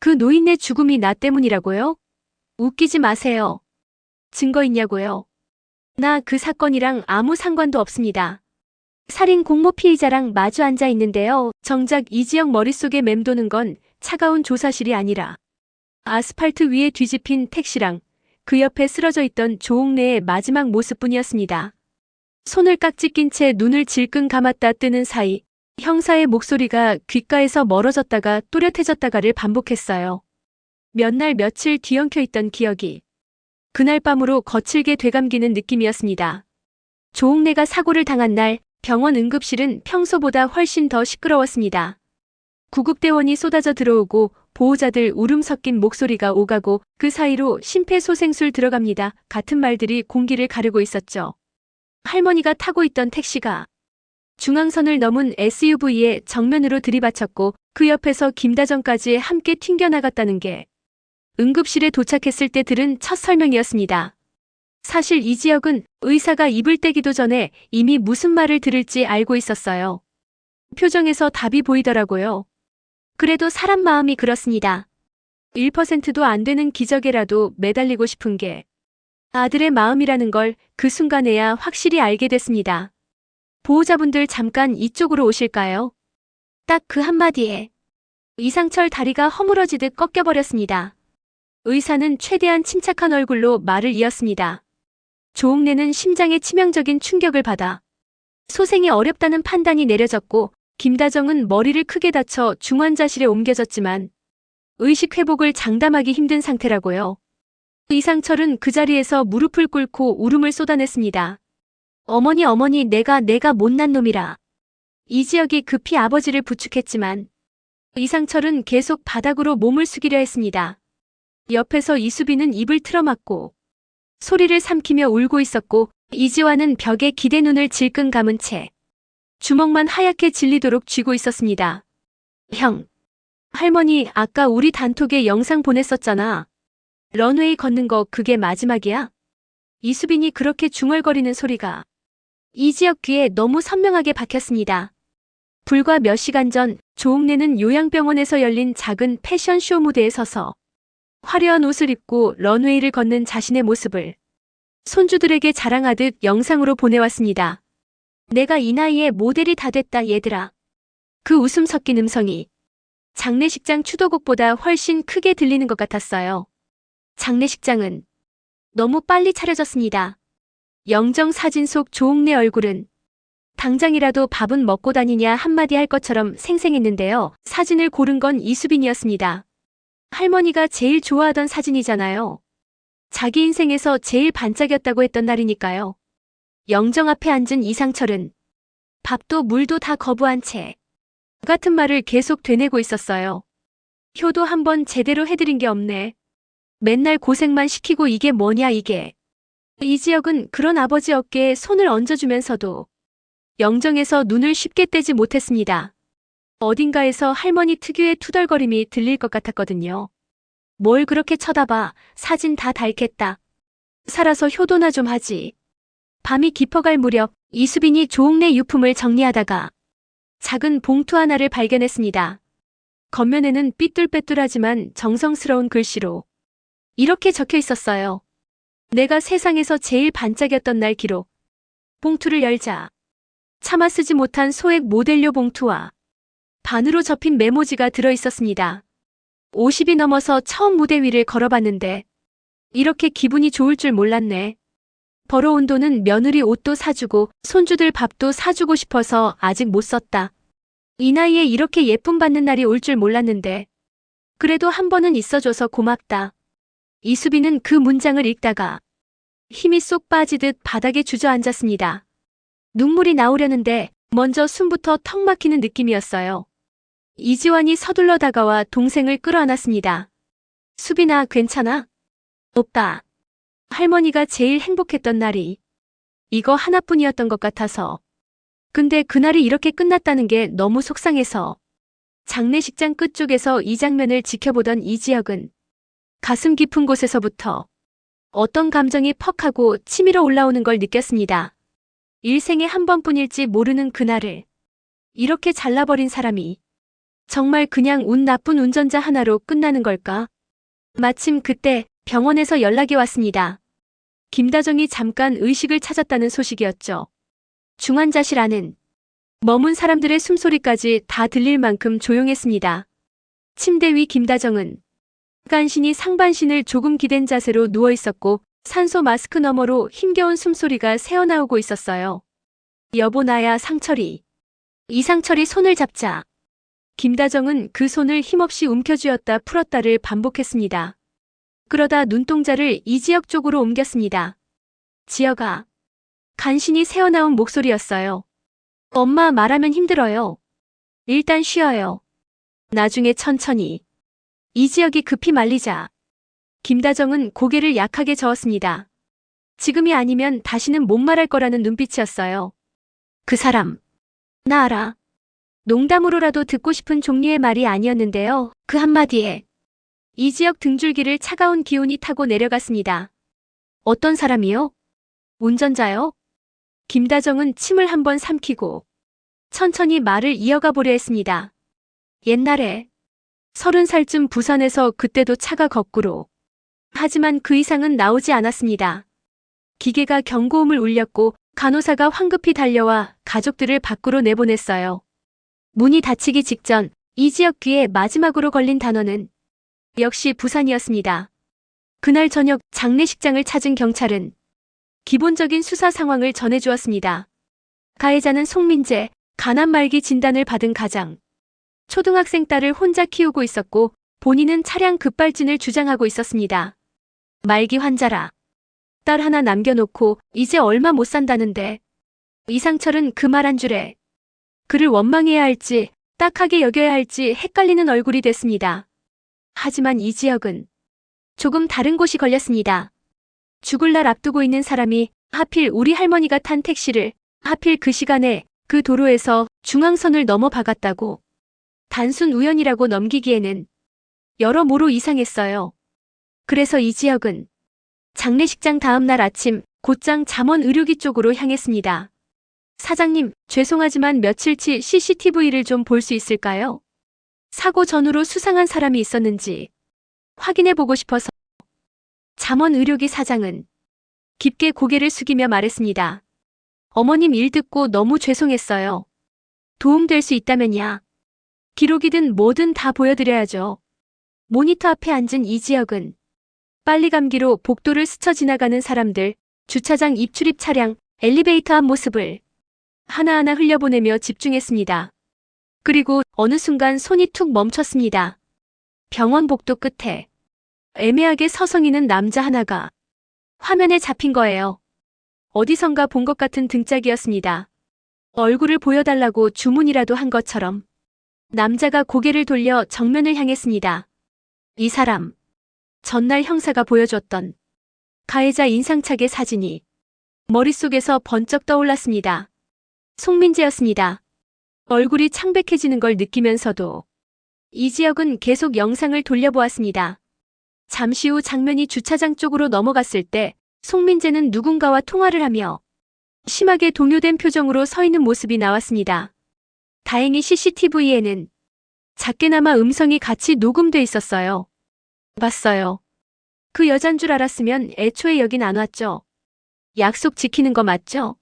그 노인네 죽음이 나 때문이라고요? 웃기지 마세요. 증거 있냐고요? 나 그 사건이랑 아무 상관도 없습니다. 살인 공모 피의자랑 마주 앉아 있는데요. 정작 이지영 머릿속에 맴도는 건 차가운 조사실이 아니라 아스팔트 위에 뒤집힌 택시랑 그 옆에 쓰러져 있던 조옥래의 마지막 모습뿐이었습니다. 손을 깍지 낀 채 눈을 질끈 감았다 뜨는 사이 형사의 목소리가 귓가에서 멀어졌다가 또렷해졌다가를 반복했어요. 몇 날 며칠 뒤엉켜 있던 기억이 그날 밤으로 거칠게 되감기는 느낌이었습니다. 조옥래가 사고를 당한 날 병원 응급실은 평소보다 훨씬 더 시끄러웠습니다. 구급대원이 쏟아져 들어오고 보호자들 울음 섞인 목소리가 오가고 그 사이로 심폐소생술 들어갑니다. 같은 말들이 공기를 가르고 있었죠. 할머니가 타고 있던 택시가 중앙선을 넘은 SUV에 정면으로 들이받쳤고 그 옆에서 김다정까지 함께 튕겨나갔다는 게 응급실에 도착했을 때 들은 첫 설명이었습니다. 사실 이 지역은 의사가 입을 떼기도 전에 이미 무슨 말을 들을지 알고 있었어요. 표정에서 답이 보이더라고요. 그래도 사람 마음이 그렇습니다. 1%도 안 되는 기적에라도 매달리고 싶은 게 아들의 마음이라는 걸 그 순간에야 확실히 알게 됐습니다. 보호자분들 잠깐 이쪽으로 오실까요? 딱 그 한마디에 이상철 다리가 허물어지듯 꺾여버렸습니다. 의사는 최대한 침착한 얼굴로 말을 이었습니다. 조옥래는 심장에 치명적인 충격을 받아 소생이 어렵다는 판단이 내려졌고 김다정은 머리를 크게 다쳐 중환자실에 옮겨졌지만 의식 회복을 장담하기 힘든 상태라고요. 이상철은 그 자리에서 무릎을 꿇고 울음을 쏟아냈습니다. 어머니 내가 못난 놈이라. 이 지역이 급히 아버지를 부축했지만 이상철은 계속 바닥으로 몸을 숙이려 했습니다. 옆에서 이수빈은 입을 틀어막고 소리를 삼키며 울고 있었고 이지화는 벽에 기대 눈을 질끈 감은 채 주먹만 하얗게 질리도록 쥐고 있었습니다. 형, 할머니 아까 우리 단톡에 영상 보냈었잖아. 런웨이 걷는 거 그게 마지막이야? 이수빈이 그렇게 중얼거리는 소리가 이 지역 귀에 너무 선명하게 박혔습니다. 불과 몇 시간 전 조옥래는 요양병원에서 열린 작은 패션쇼 무대에 서서 화려한 옷을 입고 런웨이를 걷는 자신의 모습을 손주들에게 자랑하듯 영상으로 보내왔습니다. 내가 이 나이에 모델이 다 됐다 얘들아. 그 웃음 섞인 음성이 장례식장 추도곡보다 훨씬 크게 들리는 것 같았어요. 장례식장은 너무 빨리 차려졌습니다. 영정 사진 속 조옥래 얼굴은 당장이라도 밥은 먹고 다니냐 한마디 할 것처럼 생생했는데요. 사진을 고른 건 이수빈이었습니다. 할머니가 제일 좋아하던 사진이잖아요. 자기 인생에서 제일 반짝였다고 했던 날이니까요. 영정 앞에 앉은 이상철은 밥도 물도 다 거부한 채 같은 말을 계속 되뇌고 있었어요. 효도 한번 제대로 해드린 게 없네. 맨날 고생만 시키고 이게 뭐냐 이게. 이 지역은 그런 아버지 어깨에 손을 얹어주면서도 영정에서 눈을 쉽게 떼지 못했습니다. 어딘가에서 할머니 특유의 투덜거림이 들릴 것 같았거든요. 뭘 그렇게 쳐다봐. 사진 다 닳겠다. 살아서 효도나 좀 하지. 밤이 깊어갈 무렵 이수빈이 조옥래 유품을 정리하다가 작은 봉투 하나를 발견했습니다. 겉면에는 삐뚤빼뚤하지만 정성스러운 글씨로 이렇게 적혀 있었어요. 내가 세상에서 제일 반짝였던 날 기록. 봉투를 열자 차마 쓰지 못한 소액 모델료 봉투와 반으로 접힌 메모지가 들어있었습니다. 50이 넘어서 처음 무대 위를 걸어봤는데 이렇게 기분이 좋을 줄 몰랐네. 벌어온 돈은 며느리 옷도 사주고 손주들 밥도 사주고 싶어서 아직 못 썼다. 이 나이에 이렇게 예쁨 받는 날이 올 줄 몰랐는데 그래도 한 번은 있어줘서 고맙다. 이수빈은 그 문장을 읽다가 힘이 쏙 빠지듯 바닥에 주저앉았습니다. 눈물이 나오려는데 먼저 숨부터 턱 막히는 느낌이었어요. 이지환이 서둘러 다가와 동생을 끌어안았습니다. 수빈아, 괜찮아? 오빠. 할머니가 제일 행복했던 날이 이거 하나뿐이었던 것 같아서. 근데 그날이 이렇게 끝났다는 게 너무 속상해서. 장례식장 끝쪽에서 이 장면을 지켜보던 이지혁은 가슴 깊은 곳에서부터 어떤 감정이 퍽하고 치밀어 올라오는 걸 느꼈습니다. 일생에 한 번뿐일지 모르는 그날을 이렇게 잘라버린 사람이 정말 그냥 운 나쁜 운전자 하나로 끝나는 걸까? 마침 그때 병원에서 연락이 왔습니다. 김다정이 잠깐 의식을 찾았다는 소식이었죠. 중환자실 안은 머문 사람들의 숨소리까지 다 들릴 만큼 조용했습니다. 침대 위 김다정은 간신히 상반신을 조금 기댄 자세로 누워 있었고 산소 마스크 너머로 힘겨운 숨소리가 새어나오고 있었어요. 여보 나야 상철이. 이상철이 손을 잡자 김다정은 그 손을 힘없이 움켜쥐었다 풀었다를 반복했습니다. 그러다 눈동자를 이지혁 쪽으로 옮겼습니다. 지혁아. 간신히 새어나온 목소리였어요. 엄마 말하면 힘들어요. 일단 쉬어요. 나중에 천천히. 이지혁이 급히 말리자 김다정은 고개를 약하게 저었습니다. 지금이 아니면 다시는 못 말할 거라는 눈빛이었어요. 그 사람. 나 알아. 농담으로라도 듣고 싶은 종류의 말이 아니었는데요. 그 한마디에 이지혁 등줄기를 차가운 기운이 타고 내려갔습니다. 어떤 사람이요? 운전자요? 김다정은 침을 한번 삼키고 천천히 말을 이어가 보려 했습니다. 옛날에 30살쯤 부산에서 그때도 차가 거꾸로. 하지만 그 이상은 나오지 않았습니다. 기계가 경고음을 울렸고 간호사가 황급히 달려와 가족들을 밖으로 내보냈어요. 문이 닫히기 직전 이지혁 귀에 마지막으로 걸린 단어는 역시 부산이었습니다. 그날 저녁 장례식장을 찾은 경찰은 기본적인 수사 상황을 전해주었습니다. 가해자는 송민재, 간암 말기 진단을 받은 가장. 초등학생 딸을 혼자 키우고 있었고 본인은 차량 급발진을 주장하고 있었습니다. 말기 환자라. 딸 하나 남겨놓고 이제 얼마 못 산다는데. 이상철은 그 말 한 줄에 그를 원망해야 할지 딱하게 여겨야 할지 헷갈리는 얼굴이 됐습니다. 하지만 이지혁은 조금 다른 곳이 걸렸습니다. 죽을 날 앞두고 있는 사람이 하필 우리 할머니가 탄 택시를 하필 그 시간에 그 도로에서 중앙선을 넘어 박았다고. 단순 우연이라고 넘기기에는 여러모로 이상했어요. 그래서 이지혁은 장례식장 다음 날 아침 곧장 잠원 의료기 쪽으로 향했습니다. 사장님, 죄송하지만 며칠치 CCTV를 좀 볼 수 있을까요? 사고 전후로 수상한 사람이 있었는지 확인해보고 싶어서. 잠원 의료기 사장은 깊게 고개를 숙이며 말했습니다. 어머님 일 듣고 너무 죄송했어요. 도움될 수 있다면야. 기록이든 뭐든 다 보여드려야죠. 모니터 앞에 앉은 이지혁은 빨리 감기로 복도를 스쳐 지나가는 사람들, 주차장 입출입 차량, 엘리베이터 앞 모습을 하나하나 흘려보내며 집중했습니다. 그리고 어느 순간 손이 툭 멈췄습니다. 병원 복도 끝에 애매하게 서성이는 남자 하나가 화면에 잡힌 거예요. 어디선가 본 것 같은 등짝이었습니다. 얼굴을 보여달라고 주문이라도 한 것처럼. 남자가 고개를 돌려 정면을 향했습니다. 이 사람. 전날 형사가 보여줬던 가해자 인상착의 사진이 머릿속에서 번쩍 떠올랐습니다. 송민재였습니다. 얼굴이 창백해지는 걸 느끼면서도 이지혁은 계속 영상을 돌려보았습니다. 잠시 후 장면이 주차장 쪽으로 넘어갔을 때 송민재는 누군가와 통화를 하며 심하게 동요된 표정으로 서 있는 모습이 나왔습니다. 다행히 CCTV에는 작게나마 음성이 같이 녹음돼 있었어요. 봤어요. 그 여잔 줄 알았으면 애초에 여긴 안 왔죠. 약속 지키는 거 맞죠?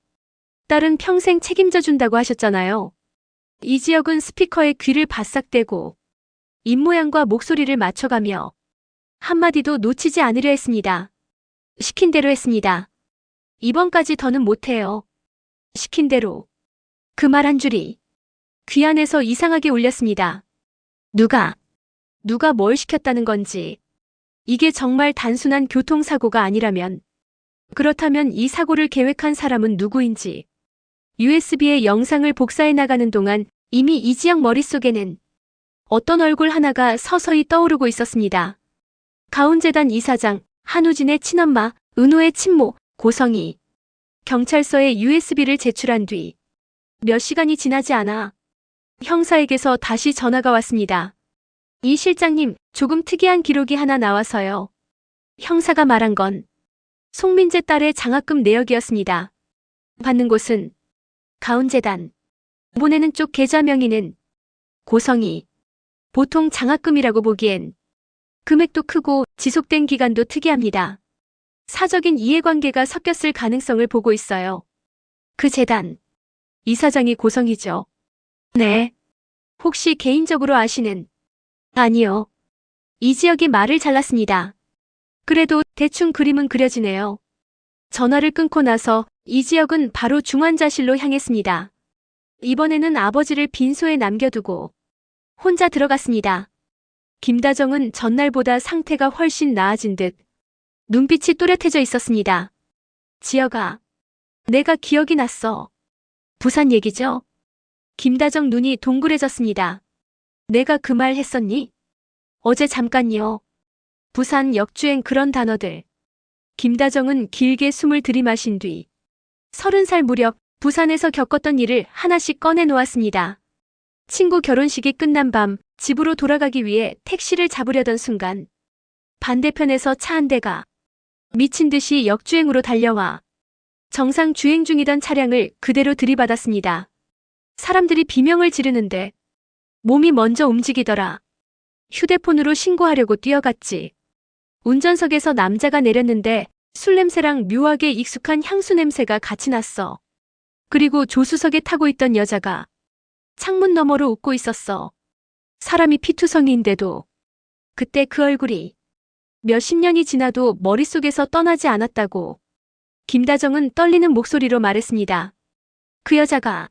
딸은 평생 책임져 준다고 하셨잖아요. 이지혁은 스피커에 귀를 바싹 대고 입모양과 목소리를 맞춰가며 한마디도 놓치지 않으려 했습니다. 시킨 대로 했습니다. 이번까지 더는 못해요. 시킨 대로. 그 말 한 줄이 귀 안에서 이상하게 울렸습니다. 누가 뭘 시켰다는 건지. 이게 정말 단순한 교통사고가 아니라면, 그렇다면 이 사고를 계획한 사람은 누구인지. USB에 영상을 복사해 나가는 동안 이미 이지혁 머릿속에는 어떤 얼굴 하나가 서서히 떠오르고 있었습니다. 가운재단 이사장, 한우진의 친엄마, 은호의 친모, 고성이. 경찰서에 USB를 제출한 뒤 몇 시간이 지나지 않아 형사에게서 다시 전화가 왔습니다. 이 실장님, 조금 특이한 기록이 하나 나와서요. 형사가 말한 건 송민재 딸의 장학금 내역이었습니다. 받는 곳은 가운재단. 보내는 쪽 계좌 명의는 고성이. 보통 장학금이라고 보기엔 금액도 크고 지속된 기간도 특이합니다. 사적인 이해관계가 섞였을 가능성을 보고 있어요. 그 재단, 이사장이 고성이죠. 네. 혹시 개인적으로 아시는? 아니요. 이지혁이 말을 잘랐습니다. 그래도 대충 그림은 그려지네요. 전화를 끊고 나서 이지혁은 바로 중환자실로 향했습니다. 이번에는 아버지를 빈소에 남겨두고 혼자 들어갔습니다. 김다정은 전날보다 상태가 훨씬 나아진 듯 눈빛이 또렷해져 있었습니다. 지혁아, 내가 기억이 났어. 부산 얘기죠? 김다정 눈이 동그래졌습니다. 내가 그 말 했었니? 어제 잠깐요. 부산 역주행 그런 단어들. 김다정은 길게 숨을 들이마신 뒤 30살 무렵 부산에서 겪었던 일을 하나씩 꺼내 놓았습니다. 친구 결혼식이 끝난 밤 집으로 돌아가기 위해 택시를 잡으려던 순간 반대편에서 차 한 대가 미친 듯이 역주행으로 달려와 정상 주행 중이던 차량을 그대로 들이받았습니다. 사람들이 비명을 지르는데 몸이 먼저 움직이더라. 휴대폰으로 신고하려고 뛰어갔지. 운전석에서 남자가 내렸는데 술 냄새랑 묘하게 익숙한 향수 냄새가 같이 났어. 그리고 조수석에 타고 있던 여자가 창문 너머로 웃고 있었어. 사람이 피투성이인데도 그때 그 얼굴이 몇십 년이 지나도 머릿속에서 떠나지 않았다고 김다정은 떨리는 목소리로 말했습니다. 그 여자가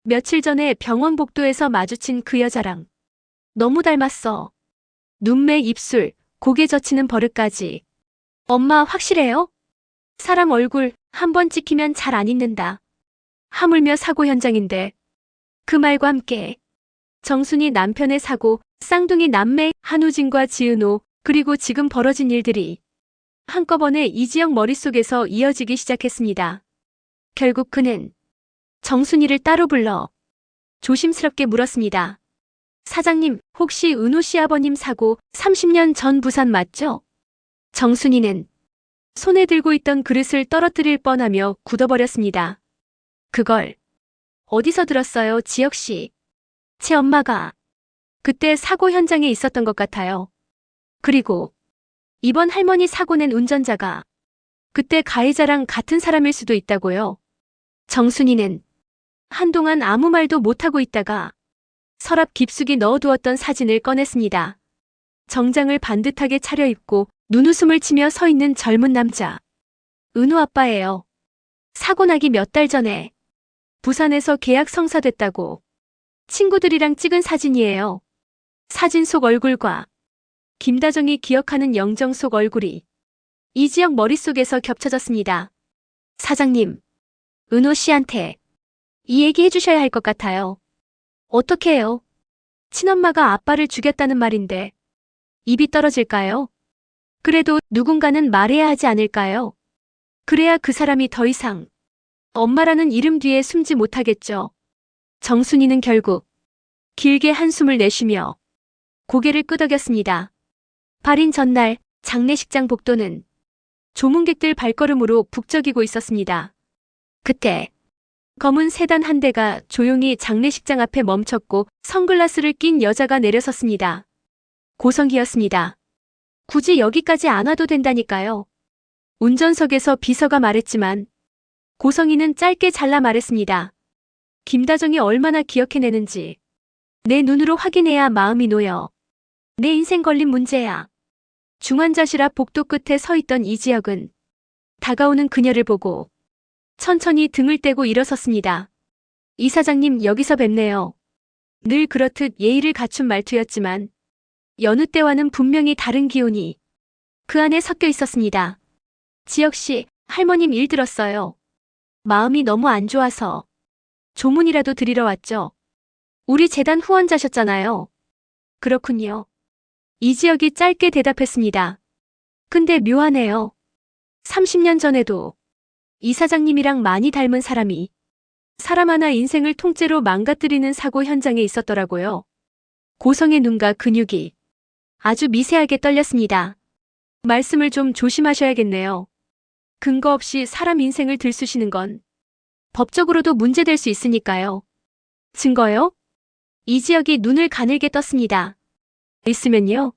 며칠 전에 병원 복도에서 마주친 그 여자랑 너무 닮았어. 눈매, 입술, 고개 젖히는 버릇까지. 엄마 확실해요? 사람 얼굴 한 번 찍히면 잘 안 잊는다. 하물며 사고 현장인데. 그 말과 함께 정순이 남편의 사고, 쌍둥이 남매 한우진과 지은호, 그리고 지금 벌어진 일들이 한꺼번에 이지영 머릿속에서 이어지기 시작했습니다. 결국 그는 정순이를 따로 불러 조심스럽게 물었습니다. 사장님, 혹시 은호 씨 아버님 사고 30년 전 부산 맞죠? 정순이는 손에 들고 있던 그릇을 떨어뜨릴 뻔하며 굳어버렸습니다. 그걸 어디서 들었어요, 지혁 씨? 제 엄마가 그때 사고 현장에 있었던 것 같아요. 그리고 이번 할머니 사고 낸 운전자가 그때 가해자랑 같은 사람일 수도 있다고요. 정순이는 한동안 아무 말도 못하고 있다가 서랍 깊숙이 넣어두었던 사진을 꺼냈습니다. 정장을 반듯하게 차려입고 눈웃음을 치며 서 있는 젊은 남자. 은호 아빠예요. 사고 나기 몇 달 전에 부산에서 계약 성사됐다고 친구들이랑 찍은 사진이에요. 사진 속 얼굴과 김다정이 기억하는 영정 속 얼굴이 이지영 머릿속에서 겹쳐졌습니다. 사장님, 은호 씨한테 이 얘기 해주셔야 할 것 같아요. 어떻게 해요? 친엄마가 아빠를 죽였다는 말인데 입이 떨어질까요? 그래도 누군가는 말해야 하지 않을까요? 그래야 그 사람이 더 이상 엄마라는 이름 뒤에 숨지 못하겠죠. 정순이는 결국 길게 한숨을 내쉬며 고개를 끄덕였습니다. 발인 전날 장례식장 복도는 조문객들 발걸음으로 북적이고 있었습니다. 그때 검은 세단 한 대가 조용히 장례식장 앞에 멈췄고 선글라스를 낀 여자가 내려섰습니다. 고성기였습니다. 굳이 여기까지 안 와도 된다니까요. 운전석에서 비서가 말했지만 고성이는 짧게 잘라 말했습니다. 김다정이 얼마나 기억해내는지 내 눈으로 확인해야 마음이 놓여. 내 인생 걸린 문제야. 중환자실 앞 복도 끝에 서 있던 이지혁은 다가오는 그녀를 보고 천천히 등을 떼고 일어섰습니다. 이사장님, 여기서 뵙네요. 늘 그렇듯 예의를 갖춘 말투였지만 여느 때와는 분명히 다른 기운이 그 안에 섞여 있었습니다. 지혁씨, 할머님 일 들었어요. 마음이 너무 안 좋아서 조문이라도 드리러 왔죠. 우리 재단 후원자셨잖아요. 그렇군요. 이지혁이 짧게 대답했습니다. 근데 묘하네요. 30년 전에도 이사장님이랑 많이 닮은 사람이 사람 하나 인생을 통째로 망가뜨리는 사고 현장에 있었더라고요. 고성의 눈과 근육이 아주 미세하게 떨렸습니다. 말씀을 좀 조심하셔야겠네요. 근거 없이 사람 인생을 들쑤시는 건 법적으로도 문제될 수 있으니까요. 증거요? 이지혁이 눈을 가늘게 떴습니다. 있으면요.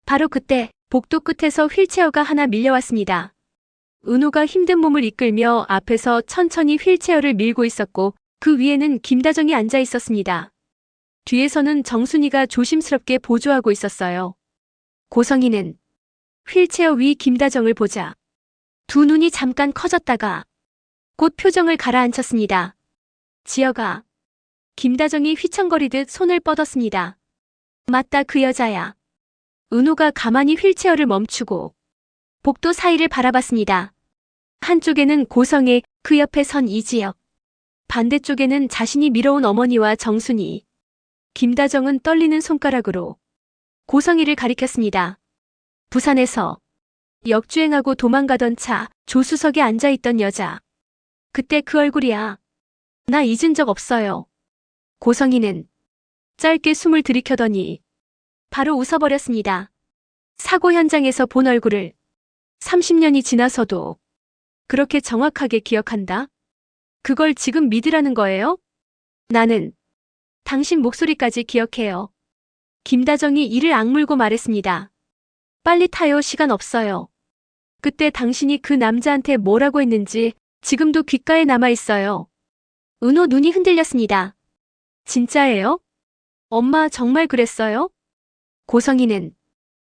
바로 그때 복도 끝에서 휠체어가 하나 밀려왔습니다. 은호가 힘든 몸을 이끌며 앞에서 천천히 휠체어를 밀고 있었고 그 위에는 김다정이 앉아 있었습니다. 뒤에서는 정순이가 조심스럽게 보조하고 있었어요. 고성이는 휠체어 위 김다정을 보자 두 눈이 잠깐 커졌다가 곧 표정을 가라앉혔습니다. 지혁아. 김다정이 휘청거리듯 손을 뻗었습니다. 맞다, 그 여자야. 은호가 가만히 휠체어를 멈추고 복도 사이를 바라봤습니다. 한쪽에는 고성애, 그 옆에 선 이지혁. 반대쪽에는 자신이 밀어온 어머니와 정순이. 김다정은 떨리는 손가락으로 고성이를 가리켰습니다. 부산에서 역주행하고 도망가던 차 조수석에 앉아있던 여자. 그때 그 얼굴이야. 나 잊은 적 없어요. 고성이는 짧게 숨을 들이켜더니 바로 웃어버렸습니다. 사고 현장에서 본 얼굴을 30년이 지나서도 그렇게 정확하게 기억한다? 그걸 지금 믿으라는 거예요? 나는 당신 목소리까지 기억해요. 김다정이 이를 악물고 말했습니다. 빨리 타요, 시간 없어요. 그때 당신이 그 남자한테 뭐라고 했는지 지금도 귓가에 남아있어요. 은호 눈이 흔들렸습니다. 진짜예요? 엄마 정말 그랬어요? 고성이는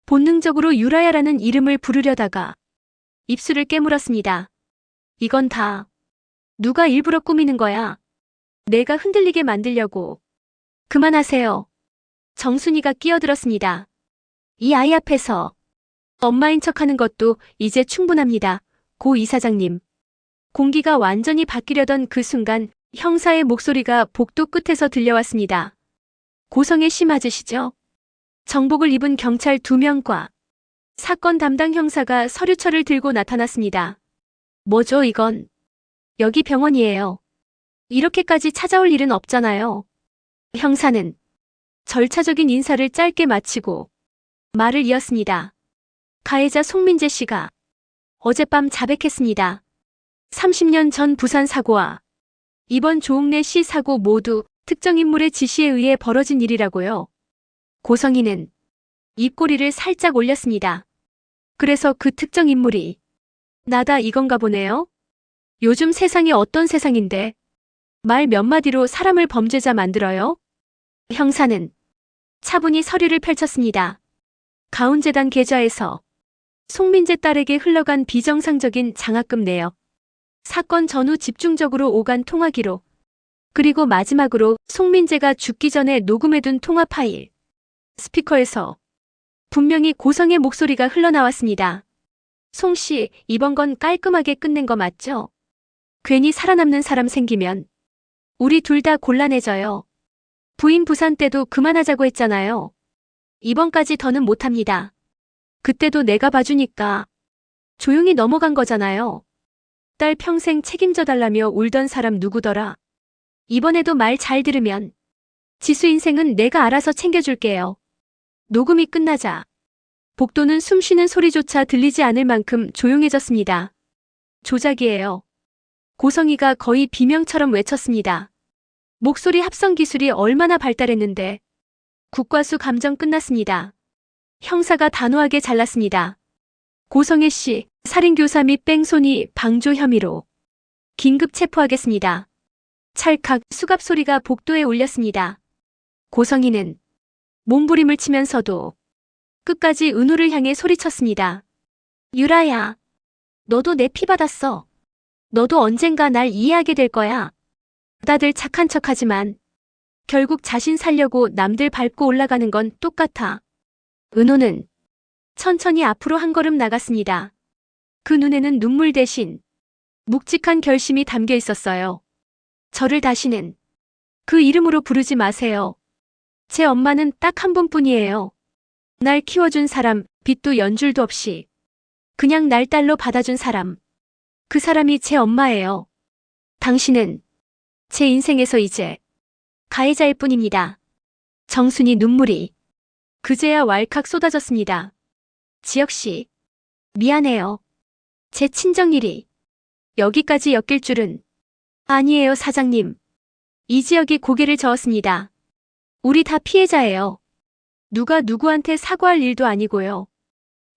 본능적으로 유라야라는 이름을 부르려다가 입술을 깨물었습니다. 이건 다 누가 일부러 꾸미는 거야. 내가 흔들리게 만들려고. 그만하세요. 정순이가 끼어들었습니다. 이 아이 앞에서 엄마인 척하는 것도 이제 충분합니다. 고 이사장님. 공기가 완전히 바뀌려던 그 순간 형사의 목소리가 복도 끝에서 들려왔습니다. 고성애 씨 맞으시죠? 정복을 입은 경찰 2명과 사건 담당 형사가 서류철을 들고 나타났습니다. 뭐죠 이건? 여기 병원이에요. 이렇게까지 찾아올 일은 없잖아요. 형사는 절차적인 인사를 짧게 마치고 말을 이었습니다. 가해자 송민재 씨가 어젯밤 자백했습니다. 30년 전 부산 사고와 이번 조웅래 씨 사고 모두 특정 인물의 지시에 의해 벌어진 일이라고요. 고성이는 입꼬리를 살짝 올렸습니다. 그래서 그 특정 인물이 나다 이건가 보네요. 요즘 세상이 어떤 세상인데 말 몇 마디로 사람을 범죄자 만들어요? 형사는 차분히 서류를 펼쳤습니다. 가운재단 계좌에서 송민재 딸에게 흘러간 비정상적인 장학금 내역, 사건 전후 집중적으로 오간 통화 기록, 그리고 마지막으로 송민재가 죽기 전에 녹음해둔 통화 파일. 스피커에서 분명히 고성의 목소리가 흘러나왔습니다. 송 씨, 이번 건 깔끔하게 끝낸 거 맞죠? 괜히 살아남는 사람 생기면 우리 둘 다 곤란해져요. 부인 부산 때도 그만하자고 했잖아요. 이번까지 더는 못합니다. 그때도 내가 봐주니까 조용히 넘어간 거잖아요. 딸 평생 책임져 달라며 울던 사람 누구더라. 이번에도 말 잘 들으면 지수 인생은 내가 알아서 챙겨줄게요. 녹음이 끝나자 복도는 숨쉬는 소리조차 들리지 않을 만큼 조용해졌습니다. 조작이에요. 고성이가 거의 비명처럼 외쳤습니다. 목소리 합성 기술이 얼마나 발달했는데. 국과수 감정 끝났습니다. 형사가 단호하게 잘랐습니다. 고성애 씨, 살인교사 및 뺑소니, 방조 혐의로 긴급 체포하겠습니다. 찰칵 수갑 소리가 복도에 울렸습니다. 고성이는 몸부림을 치면서도 끝까지 은호를 향해 소리쳤습니다. 유라야, 너도 내 피 받았어. 너도 언젠가 날 이해하게 될 거야. 다들 착한 척하지만 결국 자신 살려고 남들 밟고 올라가는 건 똑같아. 은호는 천천히 앞으로 한 걸음 나갔습니다. 그 눈에는 눈물 대신 묵직한 결심이 담겨 있었어요. 저를 다시는 그 이름으로 부르지 마세요. 제 엄마는 딱 한 분뿐이에요. 날 키워준 사람, 빚도 연줄도 없이 그냥 날 딸로 받아준 사람. 그 사람이 제 엄마예요. 당신은 제 인생에서 이제 가해자일 뿐입니다. 정순이 눈물이 그제야 왈칵 쏟아졌습니다. 지혁씨, 미안해요. 제 친정일이 여기까지 엮일 줄은. 아니에요, 사장님. 이지혁이 고개를 저었습니다. 우리 다 피해자예요. 누가 누구한테 사과할 일도 아니고요.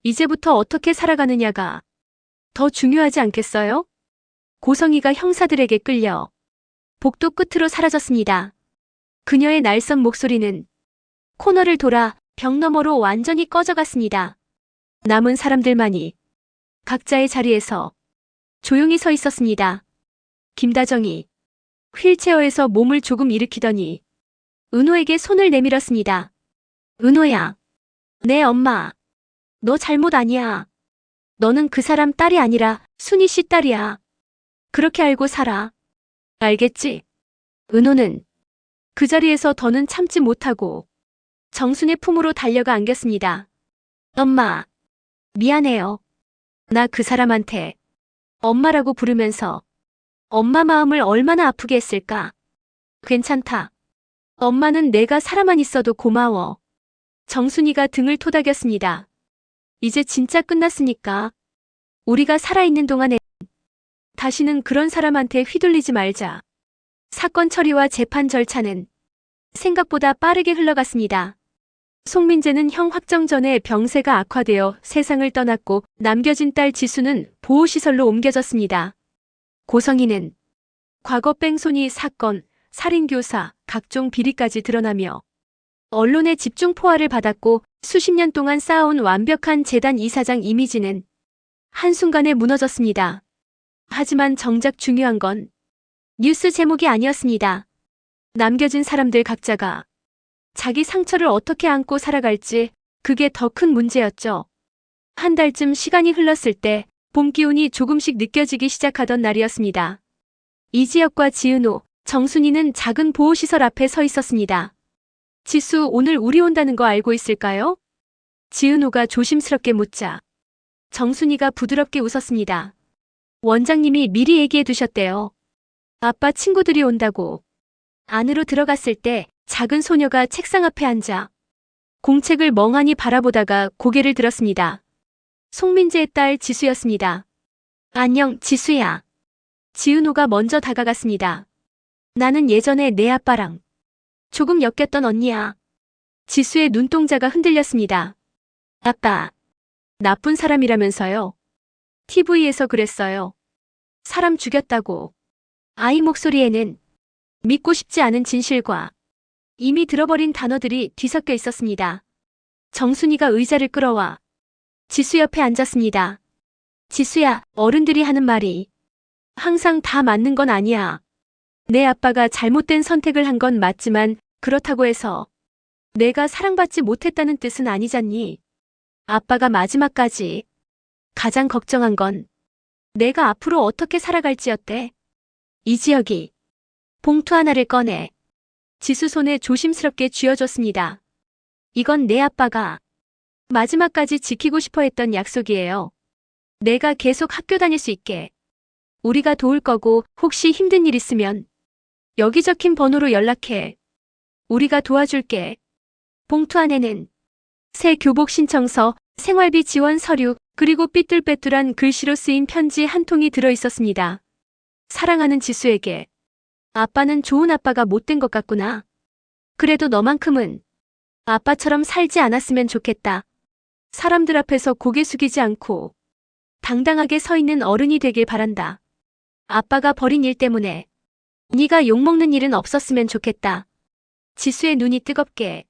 이제부터 어떻게 살아가느냐가 더 중요하지 않겠어요? 고성이가 형사들에게 끌려 복도 끝으로 사라졌습니다. 그녀의 날선 목소리는 코너를 돌아 벽 너머로 완전히 꺼져갔습니다. 남은 사람들만이 각자의 자리에서 조용히 서 있었습니다. 김다정이 휠체어에서 몸을 조금 일으키더니 은호에게 손을 내밀었습니다. 은호야, 내 엄마. 너 잘못 아니야. 너는 그 사람 딸이 아니라 순희 씨 딸이야. 그렇게 알고 살아. 알겠지? 은호는 그 자리에서 더는 참지 못하고 정순의 품으로 달려가 안겼습니다. 엄마, 미안해요. 나 그 사람한테 엄마라고 부르면서 엄마 마음을 얼마나 아프게 했을까? 괜찮다. 엄마는 내가 살아만 있어도 고마워. 정순이가 등을 토닥였습니다. 이제 진짜 끝났으니까 우리가 살아있는 동안에 다시는 그런 사람한테 휘둘리지 말자. 사건 처리와 재판 절차는 생각보다 빠르게 흘러갔습니다. 송민재는 형 확정 전에 병세가 악화되어 세상을 떠났고 남겨진 딸 지수는 보호시설로 옮겨졌습니다. 고성이는 과거 뺑소니 사건, 살인교사, 각종 비리까지 드러나며 언론의 집중 포화를 받았고 수십 년 동안 쌓아온 완벽한 재단 이사장 이미지는 한순간에 무너졌습니다. 하지만 정작 중요한 건 뉴스 제목이 아니었습니다. 남겨진 사람들 각자가 자기 상처를 어떻게 안고 살아갈지 그게 더 큰 문제였죠. 한 달쯤 시간이 흘렀을 때 봄 기운이 조금씩 느껴지기 시작하던 날이었습니다. 이지혁과 지은호, 정순이는 작은 보호시설 앞에 서 있었습니다. 지수 오늘 우리 온다는 거 알고 있을까요? 지은호가 조심스럽게 묻자 정순이가 부드럽게 웃었습니다. 원장님이 미리 얘기해 두셨대요. 아빠 친구들이 온다고. 안으로 들어갔을 때 작은 소녀가 책상 앞에 앉아 공책을 멍하니 바라보다가 고개를 들었습니다. 송민재의 딸 지수였습니다. 안녕, 지수야. 지은호가 먼저 다가갔습니다. 나는 예전에 내 아빠랑 조금 엮였던 언니야. 지수의 눈동자가 흔들렸습니다. 아빠, 나쁜 사람이라면서요. TV에서 그랬어요. 사람 죽였다고. 아이 목소리에는 믿고 싶지 않은 진실과 이미 들어버린 단어들이 뒤섞여 있었습니다. 정순이가 의자를 끌어와 지수 옆에 앉았습니다. 지수야, 어른들이 하는 말이 항상 다 맞는 건 아니야. 내 아빠가 잘못된 선택을 한 건 맞지만 그렇다고 해서 내가 사랑받지 못했다는 뜻은 아니잖니. 아빠가 마지막까지 가장 걱정한 건 내가 앞으로 어떻게 살아갈지였대. 이지혁이 봉투 하나를 꺼내 지수 손에 조심스럽게 쥐어줬습니다. 이건 내 아빠가 마지막까지 지키고 싶어 했던 약속이에요. 내가 계속 학교 다닐 수 있게. 우리가 도울 거고 혹시 힘든 일 있으면 여기 적힌 번호로 연락해. 우리가 도와줄게. 봉투 안에는 새 교복 신청서, 생활비 지원 서류, 그리고 삐뚤빼뚤한 글씨로 쓰인 편지 한 통이 들어 있었습니다. 사랑하는 지수에게. 아빠는 좋은 아빠가 못된 것 같구나. 그래도 너만큼은 아빠처럼 살지 않았으면 좋겠다. 사람들 앞에서 고개 숙이지 않고 당당하게 서 있는 어른이 되길 바란다. 아빠가 벌인 일 때문에 네가 욕먹는 일은 없었으면 좋겠다. 지수의 눈이 뜨겁게